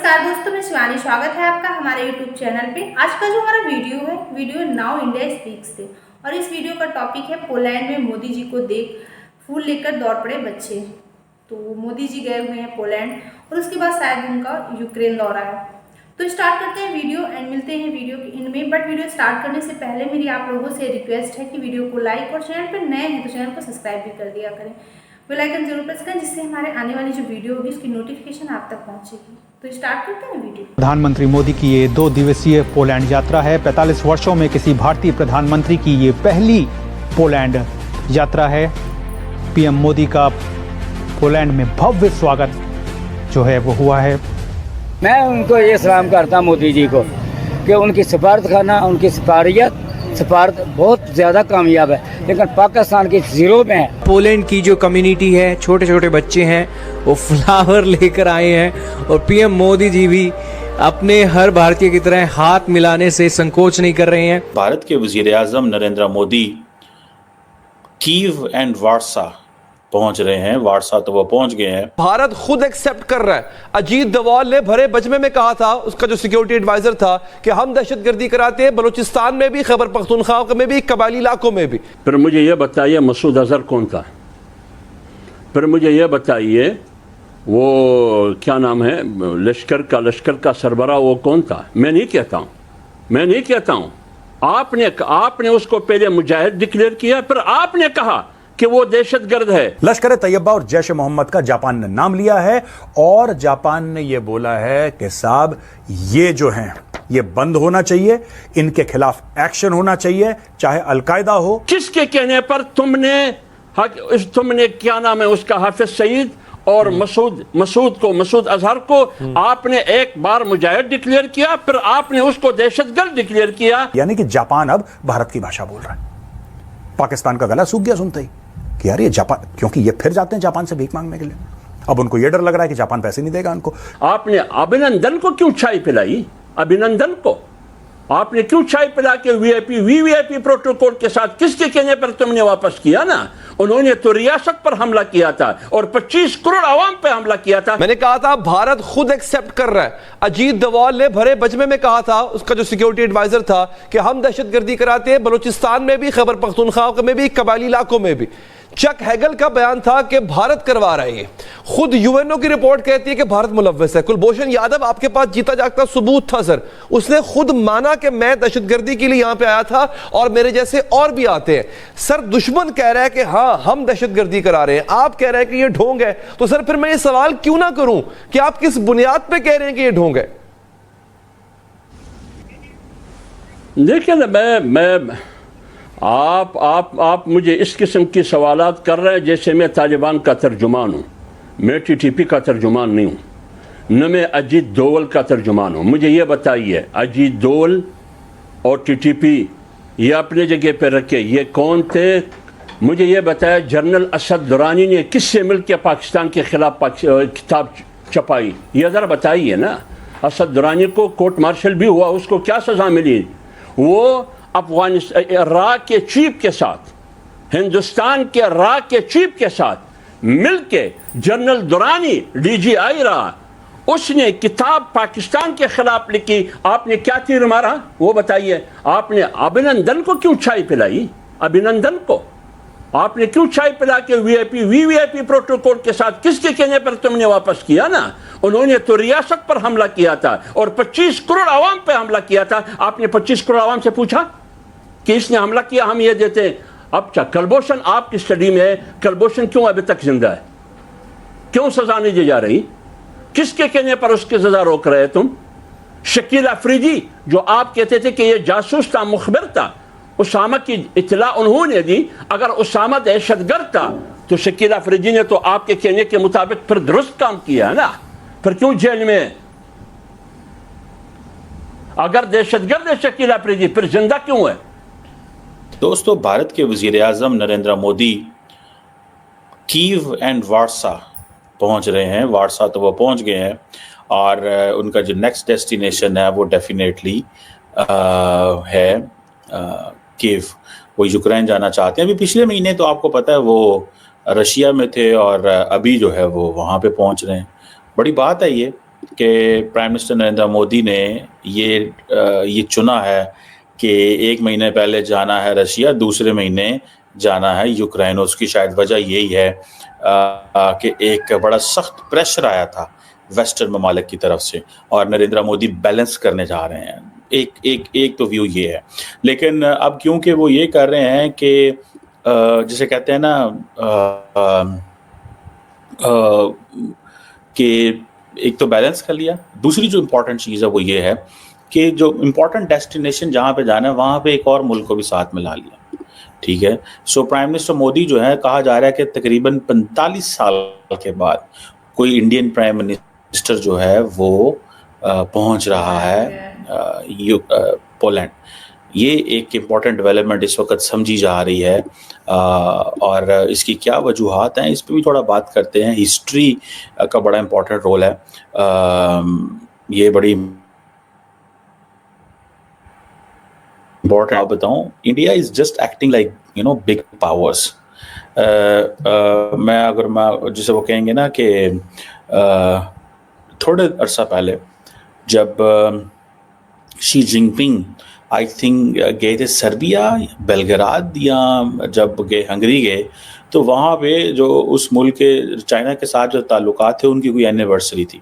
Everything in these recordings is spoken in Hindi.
नमस्कार दोस्तों, मैं शिवानी। स्वागत है आपका हमारे YouTube चैनल पे। आज का जो हमारा वीडियो नाउ इंडिया स्पीक्स से, और इस वीडियो का टॉपिक है पोलैंड में मोदी जी को देख फूल लेकर दौड़ पड़े बच्चे। तो मोदी जी गए हुए हैं पोलैंड और उसके बाद शायद उनका यूक्रेन दौरा है। तो स्टार्ट करते हैं वीडियो एंड मिलते हैं वीडियो के इनमें। बट वीडियो स्टार्ट करने से पहले मेरी आप लोगों से रिक्वेस्ट है कि वीडियो को लाइक और चैनल पर नए हैं तो चैनल को सब्सक्राइब भी कर दिया करें। बेल आइकन जरूर प्रेस करें जिससे हमारे आने वाली जो वीडियो होगी उसकी नोटिफिकेशन आप तक पहुंचेगी। तो स्टार्ट करते हैं वीडियो। प्रधानमंत्री मोदी की ये 2 दिवसीय पोलैंड यात्रा है। 45 वर्षों में किसी भारतीय प्रधानमंत्री की ये पहली पोलैंड यात्रा है। पीएम मोदी का पोलैंड में भव्य स्वागत जो है वो हुआ है। मैं उनको ये सलाम करता मोदी जी को कि उनकी सफारतखाना, उनकी सफारत बहुत ज़्यादा कामयाब है, लेकिन पाकिस्तान की ज़ीरो में है। पोलैंड की जो कम्युनिटी है, छोटे छोटे बच्चे हैं, वो फ्लावर लेकर आए हैं और पीएम मोदी जी भी अपने हर भारतीय की तरह हाथ मिलाने से संकोच नहीं कर रहे हैं। भारत के वजीर आज़म Narendra Modi Kyiv and Warsaw पहुंच रहे हैं। वार्सा तो वो पहुंच गए हैं। भारत खुद एक्सेप्ट कर रहा है। अजीत डोवाल ने भरे बजमे में कहा था, उसका जो सिक्योरिटी एडवाइजर था, कि हम दहशतगर्दी कराते हैं बलूचिस्तान में भी, खैबर पख्तूनख्वा में भी, कबायली इलाकों में भी। फिर मुझे यह बताइए मसूद अजहर कौन था? फिर मुझे यह बताइए वो क्या नाम है लश्कर का सरबराह वो कौन था? मैं नहीं कहता हूं। आपने उसको पहले मुजाहिद डिक्लेयर किया, फिर आपने कहा कि वो दहशतगर्द है। लश्कर तैयबा और जैश मोहम्मद का जापान ने नाम लिया है और जापान ने यह बोला है कि साहब ये जो हैं ये बंद होना चाहिए, इनके खिलाफ एक्शन होना चाहिए, चाहे अलकायदा हो। किसके कहने पर तुमने क्या नाम है उसका हाफिज सईद और मसूद अजहर को आपने एक बार मुजाहिद डिक्लेयर किया, फिर आपने उसको दहशतगर्द डिक्लेयर किया। यानी कि जापान अब भारत की भाषा बोल रहा है। पाकिस्तान का गला सूख गया सुनते ही कि यार ये जापान, क्योंकि ये फिर जाते हैं जापान से भीख मांगने के लिए। अब उनको ये डर लग रहा है कि जापान पैसे नहीं देगा उनको। आपने अभिनंदन को क्यों चाय पिलाई? अभिनंदन को आपने क्यों चाय पिला के वीवीआईपी प्रोटोकॉल के साथ किसके कहने पर तुमने वापस किया ना? उन्होंने तो रियासत पर हमला किया था और 25 करोड़ आवाम पे हमला किया था। मैंने कहा था भारत खुद एक्सेप्ट कर रहा है। अजीत डोवाल ने भरे बजमे में कहा था, उसका जो सिक्योरिटी एडवाइजर था, कि हम दहशतगर्दी कराते हैं बलूचिस्तान में भी, खैबर पख्तूनख्वा में भी, कबायली इलाकों में भी। चक हैगल का बयान था कि भारत करवा रहा है। खुद यूएनओ की रिपोर्ट कहती है कि भारत मुलव्वस है। कुलभूषण यादव आपके पास जीता जागता सबूत था सर। उसने खुद माना कि मैं दहशतगर्दी के लिए यहां पे आया था और मेरे जैसे और भी आते हैं। सर दुश्मन कह रहा है कि हाँ हम दहशतगर्दी करा रहे हैं, आप कह रहे हैं कि ये ढोंग है। तो सर फिर मैं ये सवाल क्यों ना करूं कि आप किस बुनियाद पे कह रहे हैं कि ये ढोंग है? देखिए ना, आप मुझे इस किस्म की सवालात कर रहे हैं जैसे मैं तालिबान का तर्जुमान हूँ। मैं टीटीपी का तर्जुमान नहीं हूँ, न मैं अजीत डोवल का तर्जुमान हूँ। मुझे ये बताइए, अजीत डोवल और टीटीपी ये अपने जगह पर रखे, ये कौन थे? मुझे ये बताया जनरल असद दुरानी ने किससे मिलकर पाकिस्तान के खिलाफ किताब छपाई? ये ज़रा बताइए ना। असद दुरानी को कोर्ट मार्शल भी हुआ, उसको क्या सज़ा मिली? वो अफगानिस्तान इराक के चीफ के साथ, हिंदुस्तान के इराक के चीफ के साथ मिलके जनरल दुरानी डीजीआई रहा, उसने किताब पाकिस्तान के खिलाफ लिखी। आपने क्या तीर मारा वो बताइए? आपने अभिनंदन को क्यों चाय पिलाई? अभिनंदन को आपने क्यों चाय पिला के वीवीआईपी प्रोटोकॉल के साथ किसके कहने पर तुमने वापस किया ना? उन्होंने तो रियासत पर हमला किया था और 25 करोड़ आवाम पे हमला किया था। आपने 25 करोड़ आवाम से पूछा कि इसने हमला किया, हम ये देते हैं। अब कुलभूषण आपकी स्टडी में है, कुलभूषण क्यों अभी तक जिंदा है? क्यों सजा नहीं दी जा रही? किसके कहने पर उसकी सजा रोक रहे तुम? शकील अफरीदी जो आप कहते थे कि ये जासूस था, मुखबिर था, उसामा की इत्तला उन्होंने दी। अगर उसामा दहशतगर्द था तो शकील अफरीदी ने तो आपके कहने के मुताबिक फिर दुरुस्त काम किया ना? फिर क्यों जेल में? अगर दहशतगर्द है शकील अफरीदी, फिर जिंदा क्यों है? दोस्तों, भारत के वजीर आज़म Narendra Modi Kyiv and Warsaw पहुंच रहे हैं। वार्सा तो वो पहुंच गए हैं और उनका जो नेक्स्ट डेस्टिनेशन है वो डेफिनेटली है कीव। वो यूक्रेन जाना चाहते हैं। अभी पिछले महीने तो आपको पता है वो रशिया में थे और अभी जो है वो वहाँ पे पहुँच रहे हैं। बड़ी बात है ये कि प्राइम मिनिस्टर नरेंद्र मोदी ने ये चुना है कि एक महीने पहले जाना है रशिया, दूसरे महीने जाना है यूक्रेन। उसकी शायद वजह यही है कि एक बड़ा सख्त प्रेशर आया था वेस्टर्न ममालिक की तरफ से और नरेंद्र मोदी बैलेंस करने जा रहे हैं। एक तो व्यू ये है, लेकिन अब क्योंकि वो ये कर रहे हैं कि जिसे कहते हैं ना कि एक तो बैलेंस कर लिया, दूसरी जो इम्पोर्टेंट चीज़ है वो ये है कि जो इम्पोर्टेंट डेस्टिनेशन जहाँ पे जाना है वहाँ पे एक और मुल्क को भी साथ में ला लिया। ठीक है, सो प्राइम मिनिस्टर मोदी जो है, कहा जा रहा है कि तकरीबन 45 साल के बाद कोई इंडियन प्राइम मिनिस्टर जो है वो पहुंच रहा है पोलैंड। ये एक इम्पॉर्टेंट डेवलपमेंट इस वक्त समझी जा रही है और इसकी क्या वजूहात हैं, इस पर भी थोड़ा बात करते हैं। हिस्ट्री का बड़ा इम्पॉर्टेंट रोल है। ये बड़ी इम्पॉर्टेंट, आप बताऊं, India is just acting like big powers. मैं जिसे वो कहेंगे ना कि थोड़े अरसा पहले जब शी जिनपिंग आई थिंक गए थे सर्बिया, बेलग्राद, या जब गए हंगरी गए, तो वहाँ पे जो उस मुल्क के चाइना के साथ जो ताल्लुकात थे उनकी कोई एनिवर्सरी थी।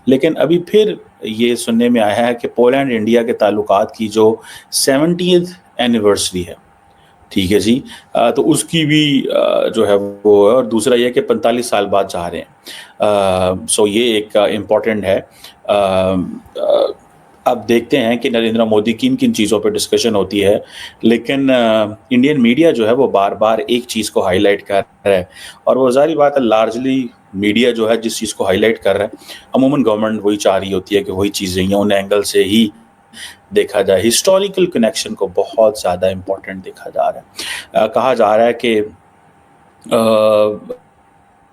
लेकिन अभी फिर ये सुनने में आया है कि पोलैंड इंडिया के ताल्लुकात की जो 70th एनिवर्सरी है, ठीक है जी, तो उसकी भी जो है वो है। और दूसरा ये कि 45 साल बाद जा रहे हैं। सो ये एक इम्पॉर्टेंट है। अब देखते हैं कि नरेंद्र मोदी किन किन चीज़ों पर डिस्कशन होती है, लेकिन इंडियन मीडिया जो है वो बार बार एक चीज़ को हाईलाइट कर रहा है, और वो जारी बात है, लार्जली मीडिया जो है जिस चीज़ को हाईलाइट कर रहा है, अमूमन गवर्नमेंट वही चाह रही होती है कि वही चीज़ें हैं, उन एंगल से ही देखा जाए। हिस्टोरिकल कनेक्शन को बहुत ज़्यादा इम्पोर्टेंट देखा जा रहा है। कहा जा रहा है कि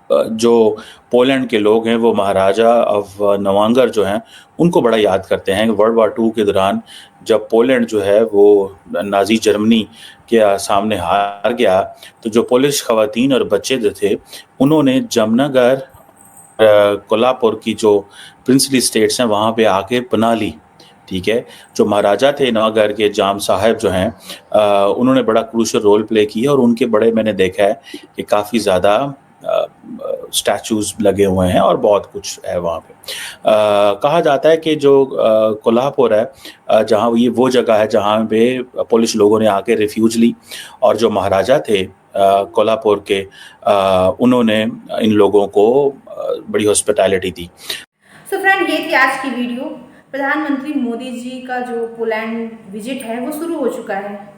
जो पोलैंड के लोग हैं वो महाराजा ऑफ नवांगर जो हैं उनको बड़ा याद करते हैं। वर्ल्ड वार 2 के दौरान जब पोलैंड जो है वो नाजी जर्मनी के सामने हार गया, तो जो पोलिश ख़वातीन और बच्चे जो थे उन्होंने जमनागर, कोल्हापुर की जो प्रिंसली स्टेट्स हैं वहाँ पे आके पनाह ली। ठीक है, जो महाराजा थे नवागढ़ के, जाम साहब जो हैं, उन्होंने बड़ा क्रूशियल रोल प्ले किया, और उनके बड़े मैंने देखा है कि काफ़ी ज़्यादा स्टैचूज लगे हुए हैं और बहुत कुछ है वहाँ पे। कहा जाता है कि जो कोल्हापुर है, जहाँ ये वो जगह है जहाँ पे पोलिश लोगों ने आके रिफ्यूज ली, और जो महाराजा थे कोल्हापुर के, उन्होंने इन लोगों को बड़ी हॉस्पिटैलिटी दी। सो फ्रेंड, ये थी आज की वीडियो। प्रधानमंत्री मोदी जी का जो पोलैंड विजिट है वो शुरू हो चुका है।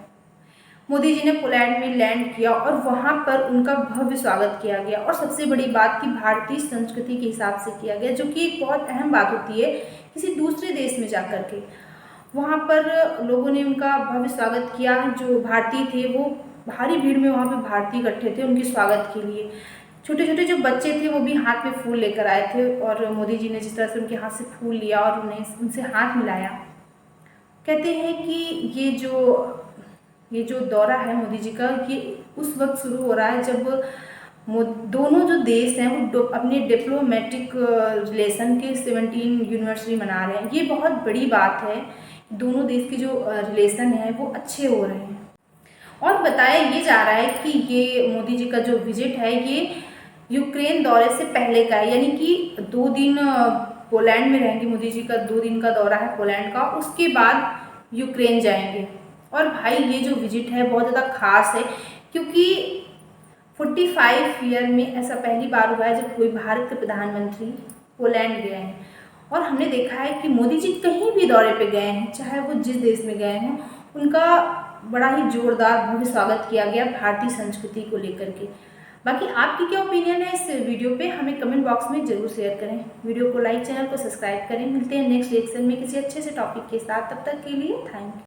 मोदी जी ने पोलैंड में लैंड किया और वहाँ पर उनका भव्य स्वागत किया गया, और सबसे बड़ी बात कि भारतीय संस्कृति के हिसाब से किया गया, जो कि एक बहुत अहम बात होती है किसी दूसरे देश में जाकर के। वहाँ पर लोगों ने उनका भव्य स्वागत किया। जो भारतीय थे वो भारी भीड़ में वहाँ पे भारतीय इकट्ठे थे उनके स्वागत के लिए। छोटे छोटे जो बच्चे थे वो भी हाथ में फूल लेकर आए थे, और मोदी जी ने जिस तरह से उनके हाथ से फूल लिया और उन्हें उनसे हाथ मिलाया। कहते हैं कि ये जो दौरा है मोदी जी का, ये उस वक्त शुरू हो रहा है जब दोनों जो देश हैं वो अपने डिप्लोमेटिक रिलेशन के 17 यूनिवर्सरी मना रहे हैं। ये बहुत बड़ी बात है, दोनों देश के जो रिलेशन हैं वो अच्छे हो रहे हैं। और बताया ये जा रहा है कि ये मोदी जी का जो विजिट है ये यूक्रेन दौरे से पहले का है, यानी कि 2 दिन पोलैंड में रहेंगे मोदी जी का। 2 दिन का दौरा है पोलैंड का, उसके बाद यूक्रेन जाएंगे। और भाई ये जो विजिट है बहुत ज़्यादा खास है, क्योंकि 45 ईयर में ऐसा पहली बार हुआ है जब कोई भारत के प्रधानमंत्री पोलैंड गए हैं। और हमने देखा है कि मोदी जी कहीं भी दौरे पे गए हैं, चाहे वो जिस देश में गए हैं, उनका बड़ा ही जोरदार भव्य स्वागत किया गया भारतीय संस्कृति को लेकर के। बाकी आपकी क्या ओपिनियन है इस वीडियो पे, हमें कमेंट बॉक्स में जरूर शेयर करें। वीडियो को लाइक, चैनल को सब्सक्राइब करें। मिलते हैं नेक्स्ट रिएक्शन में किसी अच्छे से टॉपिक के साथ। तब तक के लिए थैंक यू।